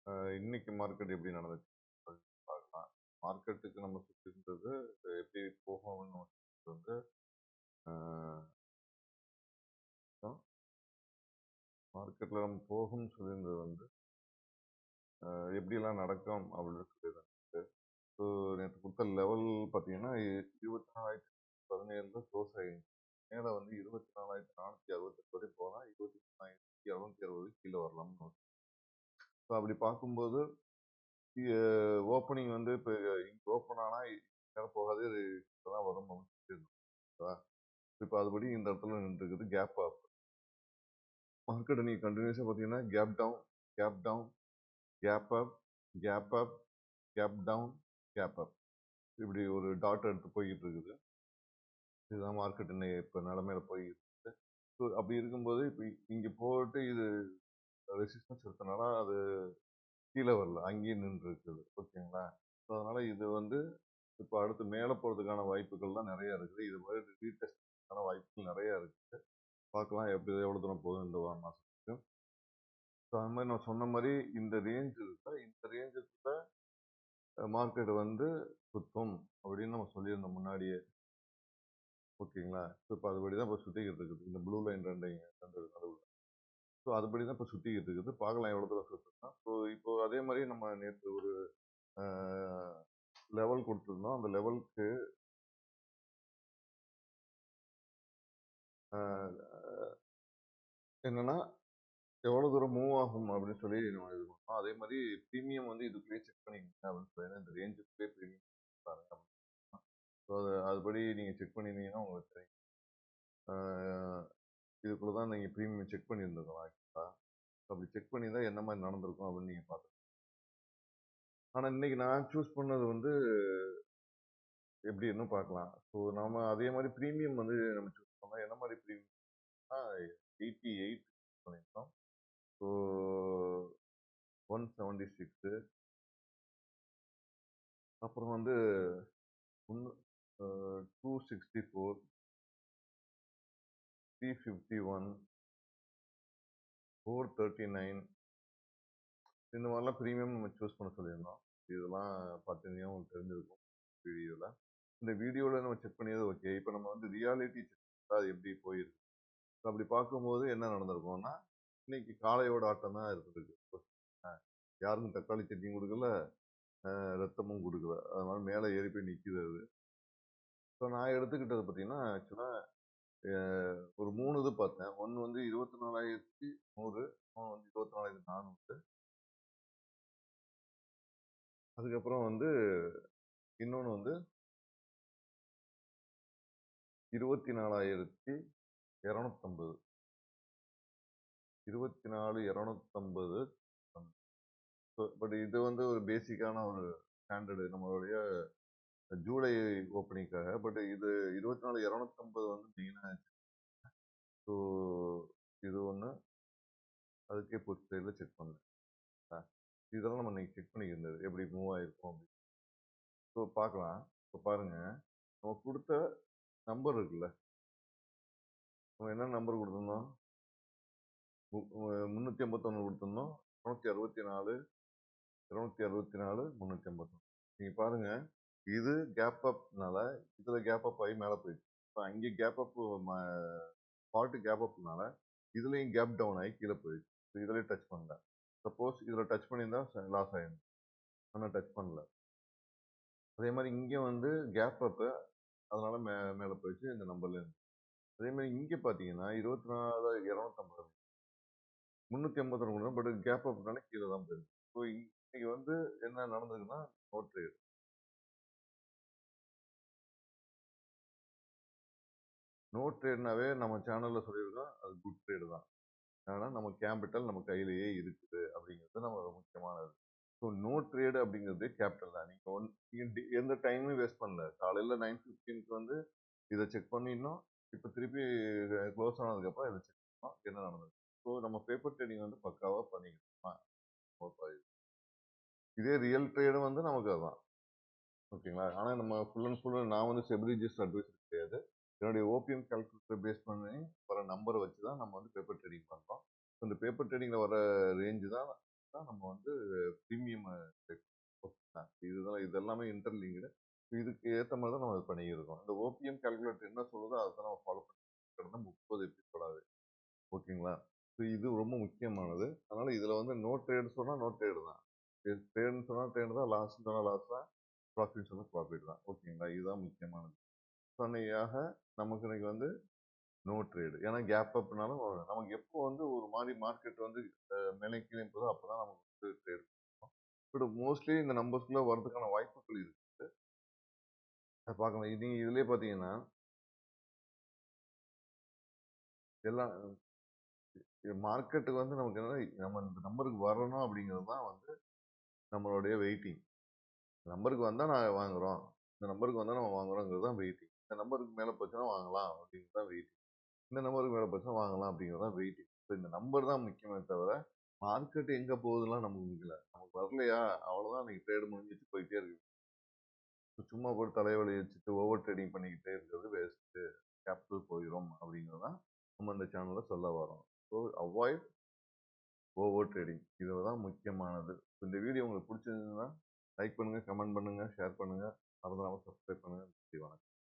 இன்னைக்கு மார்க்கெட் எப்படி நடந்துச்சு பார்க்கலாம். மார்க்கெட்டுக்கு நம்ம சுற்றின்றது எப்படி போகும்னு நம்ம வந்து மார்க்கெட்டில் நம்ம போகும்னு சொல்லியிருந்தது வந்து எப்படியெல்லாம் நடக்கும் அப்படின்னு சொல்லியிருந்தது. ஸோ நேற்று கொடுத்த லெவல் பார்த்தீங்கன்னா 24,017 க்ளோஸ் ஆகிருந்துச்சு. மேலே வந்து 24,468 வரை போனால் 23,260 கீழே வரலாம்னு. ஸோ அப்படி பார்க்கும்போது ஓப்பனிங் வந்து இப்போ ஓப்பன் ஆனால் நேரம் போகாது, தான் வரும் அப்படின்னு சொல்லியிருந்தோம். இப்போ அதுபடி இந்த இடத்துல நின்றுருக்குது கேப் அப். மார்க்கெட்டை நீங்கள் கண்டினியூஸாக பார்த்தீங்கன்னா gap down, gap down, gap up, gap up, gap down, gap up, இப்படி ஒரு டாட் எடுத்து போய்கிட்டு இருக்குது. இதுதான் மார்க்கெட் இன்னைக்கு இப்போ நிலமையில போய்கிட்டு இருக்குது. ஸோ அப்படி இருக்கும்போது இப்போ இங்கே போட்டு இது ரெசிஸ்டன்ஸ் எடுத்தனால அது கீழே வரல, அங்கேயே நின்று இருக்குது. ஓகேங்களா? ஸோ அதனால இது வந்து இப்போ அடுத்து மேலே போகிறதுக்கான வாய்ப்புகள்லாம் நிறைய இருக்குது. இது மாதிரி ரீடெஸ்டான வாய்ப்புகள் நிறைய இருக்குது. பார்க்கலாம் எப்படி எவ்வளோ தூரம் போகுது இந்த மாதத்துக்கு. ஸோ அது மாதிரி நான் சொன்ன மாதிரி இந்த ரேஞ்ச் இருக்கா, இந்த ரேஞ்சுக்குள்ள மார்க்கெட் வந்து சுத்தும் அப்படின்னு நம்ம சொல்லியிருந்தோம் முன்னாடியே. ஓகேங்களா? ஸோ இப்போ அதுபடி தான் இப்போ சுற்றிக்கிட்டு இருக்குது இந்த ப்ளூ லைன் ரெண்டு நடுவில். ஸோ அதுபடி தான் இப்போ சுற்றிக்கிட்டு இருக்குது. பார்க்கலாம் எவ்வளோ தூரம் சுற்றுனா. ஸோ இப்போ அதே மாதிரி நம்ம நேற்று ஒரு லெவல் கொடுத்துருந்தோம். அந்த லெவலுக்கு என்னன்னா எவ்வளோ தூரம் மூவ் ஆகும் அப்படின்னு சொல்லி நம்ம இது பண்ணோம். அதே மாதிரி ப்ரீமியம் வந்து இதுக்குள்ளேயே செக் பண்ணிக்கங்க அப்படின்னு சொல்லி இந்த ரேஞ்சுக்குள்ளே ப்ரீமியம் பாருங்க அப்படின்னு. ஸோ அதுபடி நீங்கள் செக் பண்ணியிருந்தீங்கன்னா உங்களுக்கு தெரியும். இதுக்குள்ளே தான் நீங்கள் ப்ரீமியம் செக் பண்ணியிருந்துருக்கலாம் ஆக்சுவலாக. அப்படி செக் பண்ணியிருந்தா என்ன மாதிரி நடந்திருக்கும் அப்படின்னு நீங்கள் பார்த்துக்கலாம். ஆனால் இன்னைக்கு நான் சூஸ் பண்ணது வந்து எப்படி இன்னும் பார்க்கலாம். ஸோ நம்ம அதே மாதிரி ப்ரீமியம் வந்து நம்ம சூஸ் பண்ணோம். என்ன மாதிரி ப்ரீமியம்னா 88 பண்ணியிருக்கோம். ஸோ 176, அப்புறம் வந்து 264, 351, 439, இந்த மாதிரிலாம் ப்ரீமியம் நம்ம சூஸ் பண்ண சொல்லியிருந்தோம். இதெல்லாம் பார்த்தீங்கன்னா உங்களுக்கு தெரிஞ்சிருக்கும் வீடியோவில். இந்த வீடியோவில் நம்ம செக் பண்ணியது ஓகே. இப்போ நம்ம வந்து ரியாலிட்டி செக் அது எப்படி போயிருக்கு. அப்படி பார்க்கும்போது என்ன நடந்திருக்கும்னா இன்னைக்கு காளையோட ஆட்டம் தான் இருந்திருக்கு. யாருக்கும் தக்காளி சட்னியும் கொடுக்கல, ரத்தமும் கொடுக்கல. அதனால மேலே ஏறி போய் நிற்கிது அது. ஸோ நான் எடுத்துக்கிட்டது பார்த்தீங்கன்னா ஆக்சுவலாக ஒரு 3 இது பார்த்தேன். ஒன்று வந்து 24,100, இன்னொன்று வந்து 24,400, அதுக்கப்புறம் வந்து இன்னொன்று வந்து 24,250, 24,250. பட் இது வந்து ஒரு பேசிக்கான ஒரு ஸ்டாண்டர்டு நம்மளுடைய ஜூலை ஓப்பனிங்காக. பட் இது 24,250 வந்து மெயினாக. ஸோ இது ஒன்று அதுக்கே புட் சைடில் செக் பண்ணேன். இதெல்லாம் நம்ம இன்னைக்கு செக் பண்ணியிருந்தது எப்படி மூவ் ஆயிருக்கும் அப்படின்னு. ஸோ பார்க்கலாம். இப்போ பாருங்க, நம்ம கொடுத்த நம்பர் இருக்குல்ல, நம்ம என்ன நம்பர் கொடுத்துருந்தோம்? 351 கொடுத்துருந்தோம். 264, 264, 351. நீங்க பாருங்க, இது கேப் அப்னால இதுல கேப் அப் ஆகி மேலே போயிடுச்சு. இப்போ அங்கே கேப் அப் ஃபால்ட்டு கேப் அப்னால இதுலயும் கேப் டவுன் ஆகி கீழே போயிடுச்சு. இதுலயும் டச் பண்ணல. சப்போஸ் இதுல டச் பண்ணியிருந்தா லாஸ் ஆயிடும். ஆனால் டச் பண்ணல. அதே மாதிரி இங்கே வந்து கேப் அப்பு, அதனால மேலே போயிடுச்சு இந்த நம்பர்ல இருந்து. அதே மாதிரி இங்கே பார்த்தீங்கன்னா 24,250, 350 கொடுங்க. பட் கேப் அப்னால கீழே தான் போயிருக்கு. ஸோ இன்னைக்கு வந்து என்ன நடந்ததுன்னா நோ ட்ரேட். நோ ட்ரேட்னாவே நம்ம சேனல்ல சொல்லியிருக்கோம், அது குட் ட்ரேடு தான். ஏன்னா நம்ம கேபிட்டல் நம்ம கையிலேயே இருக்குது அப்படிங்கிறது நம்ம முக்கியமானது. ஸோ நோ ட்ரேடு அப்படிங்கிறது கேபிட்டல் தான். நீங்கள் எந்த டைமும் வேஸ்ட் பண்ணல. காலையில் 9:15க்கு வந்து இதை செக் பண்ணிடணும். இப்போ திருப்பி க்ளோஸ் ஆனதுக்கப்புறம் இதை செக் பண்ணோம் என்ன நடந்தது. ஸோ நம்ம பேப்பர் ட்ரேடிங் வந்து பக்காவாக பண்ணிக்கலாம். இதே ரியல் ட்ரேடும் வந்து நமக்கு அதுதான். ஓகேங்களா? ஆனால் நம்ம ஃபுல் அண்ட் ஃபுல் நான் வந்து செபிலிஜிஸ்ட் அட்வைசர் கிடையாது. என்னுடைய ஓபிஎம் கால்குலேட்டர் பேஸ் பண்ணி வர நம்பரை வச்சு தான் நம்ம வந்து பேப்பர் ட்ரேடிங் பண்ணுறோம். இந்த பேப்பர் ட்ரேடிங்கில் வர ரேஞ்சு தான் தான் நம்ம வந்து பிரீமியம் இதுதான் இது எல்லாமே இன்டர்லிங்க்டு. இதுக்கு ஏத்த மாதிரி தான் நம்ம இது பண்ணியிருக்கோம். இந்த ஓபிஎம் கால்குலேட்டர் என்ன சொல்லுதோ அதை நம்ம ஃபாலோ பண்ணிட்டு 30 எபிசோடாவே. ஓகேங்களா? ஸோ இது ரொம்ப முக்கியமானது. அதனால இதுல வந்து நோ ட்ரேட் சொன்னா நோ ட்ரேட் தான். ட்ரேட்ன்னு சொன்னா ட்ரேட் தான், லாஸ்ன்னு சொன்னா லாஸ் தான், ப்ராஃபிட் சொன்னா ப்ராஃபிட் தான். ஓகேங்களா? இதுதான் முக்கியமானது. சொன்னையாக நமக்கு இன்னைக்கு வந்து நோ ட்ரேடு. ஏன்னா கேப் அப்னாலும் நமக்கு எப்போ வந்து ஒரு மாதிரி மார்க்கெட் வந்து மேலே கீழே போதோ அப்பதான் நமக்கு வந்து ட்ரேட் பண்ணுவோம். பட் மோஸ்ட்லி இந்த நம்பர்ஸ்குள்ள வரதுக்கான வாய்ப்புகள் இருக்கு. அதை பார்க்கலாம். நீங்க இதுலயே பாத்தீங்கன்னா எல்லாம் மார்க்கெட்டுக்கு வந்து நமக்கு என்ன, நம்ம இந்த நம்பருக்கு வரணும் அப்படிங்கிறது தான் வந்து நம்மளுடைய வெயிட்டிங். நம்பருக்கு வந்தா நான் வாங்குறோம், இந்த நம்பருக்கு வந்தா நம்ம வாங்குறோங்கிறது தான் வெயிட்டிங். இந்த நம்பருக்கு மேல போச்சுன்னா வாங்கலாம் அப்படிங்கிறது தான் வெயிட்டிங். இந்த நம்பருக்கு மேல போச்சுன்னா வாங்கலாம் அப்படிங்கிறது தான் வெயிட்டிங். இந்த நம்பர் தான் முக்கியமே தவிர மார்க்கெட் எங்க போகுதுலாம் நமக்கு முக்கியல. நமக்கு வரலையா அவ்வளவுதான், இன்னைக்கு ட்ரேட் முடிஞ்சிட்டு போயிட்டே இருக்கு. சும்மா போட்டு தலைவலி வச்சுட்டு ஓவர் ட்ரேடிங் பண்ணிக்கிட்டே இருக்கிறது வேஸ்ட். கேபிட்டல் போயிடும் அப்படிங்கிறதான் நம்ம இந்த சேனல்ல சொல்ல வரோம். ஸோ அவாய்ட் ஓவர் ட்ரேடிங், இதுதான் முக்கியமானது. இந்த வீடியோ உங்களுக்கு பிடிச்சிருந்ததுன்னா லைக் பண்ணுங்க, கமெண்ட் பண்ணுங்க, ஷேர் பண்ணுங்க, மறந்துடாம சப்ஸ்கிரைப் பண்ணுங்க. நன்றி, வணக்கம்.